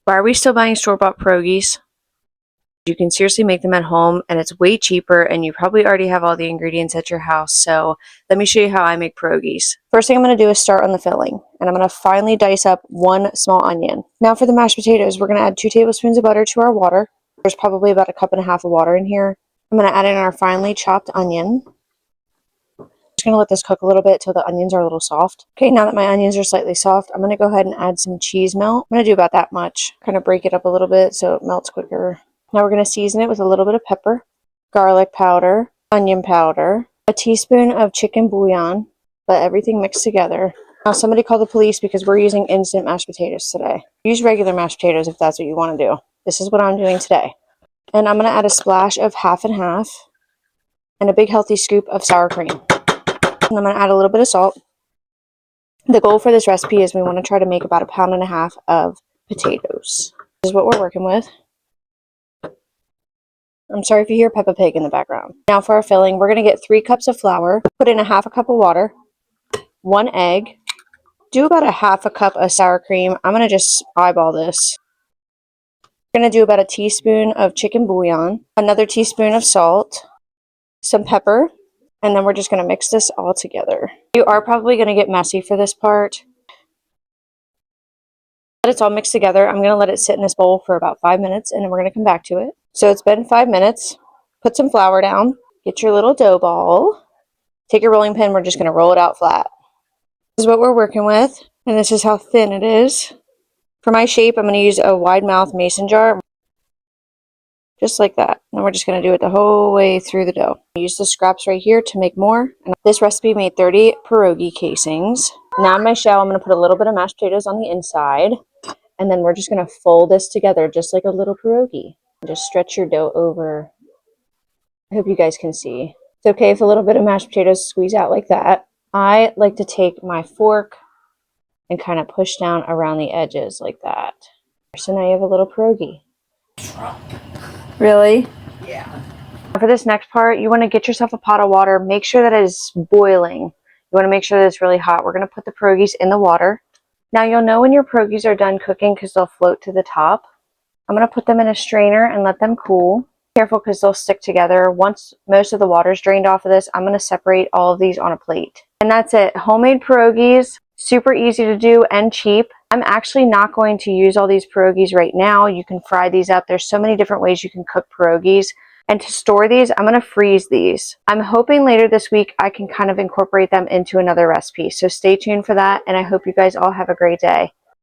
Why are we still buying store-bought pierogies? You can seriously make them at home, and it's way cheaper, and you probably already have all the ingredients at your house. So let me show you how I make pierogies. First thing I'm going to do is start on the filling, and I'm going to finely dice up 1 small onion. Now for the mashed potatoes, we're going to add 2 tablespoons of butter to our water. There's probably about 1.5 cups of water in here. I'm going to add in our finely chopped onion. Just going to let this cook a little bit till the onions are a little soft. Okay, now that my onions are slightly soft, I'm going to go ahead and add some cheese melt. I'm going to do about that much. Kind of break it up a little bit so it melts quicker. Now we're going to season it with a little bit of pepper, garlic powder, onion powder, a teaspoon of chicken bouillon. Let everything mix together. Now somebody call the police because we're using instant mashed potatoes today. Use regular mashed potatoes if that's what you want to do. This is what I'm doing today. And I'm going to add a splash of half and half and a big healthy scoop of sour cream. And I'm going to add a little bit of salt. The goal for this recipe is we want to try to make about 1.5 pounds of potatoes. This is what we're working with. I'm sorry if you hear Peppa Pig in the background. Now for our filling, we're going to get 3 cups of flour, put in 1/2 cup of water, 1 egg, do about 1/2 cup of sour cream. I'm going to just eyeball this. We're going to do about 1 teaspoon of chicken bouillon, another teaspoon of salt, some pepper, and then we're just going to mix this all together. You are probably going to get messy for this part. Let it's all mixed together. I'm going to let it sit in this bowl for about 5 minutes, and then we're going to come back to it. So it's been 5 minutes. Put some flour down. Get your little dough ball. Take your rolling pin. We're just going to roll it out flat. This is what we're working with, and this is how thin it is. For my shape, I'm going to use a wide mouth mason jar. Just like that. And we're just going to do it the whole way through the dough. Use the scraps right here to make more. And this recipe made 30 pierogi casings. Now in my shell, I'm going to put a little bit of mashed potatoes on the inside. And then we're just going to fold this together just like a little pierogi. Just stretch your dough over. I hope you guys can see. It's okay if a little bit of mashed potatoes squeeze out like that. I like to take my fork and kind of push down around the edges like that. So now you have a little pierogi. Really? Yeah. For this next part, you want to get yourself a pot of water. Make sure that it is boiling. You want to make sure that it's really hot. We're going to put the pierogies in the water. Now you'll know when your pierogies are done cooking because they'll float to the top. I'm going to put them in a strainer and let them cool. Careful because they'll stick together. Once most of the water is drained off of this, I'm going to separate all of these on a plate. And that's it. Homemade pierogies. Super easy to do and cheap. I'm actually not going to use all these pierogies right now. You can fry these up. There's so many different ways you can cook pierogies. And to store these, I'm going to freeze these. I'm hoping later this week I can kind of incorporate them into another recipe. So stay tuned for that, and I hope you guys all have a great day.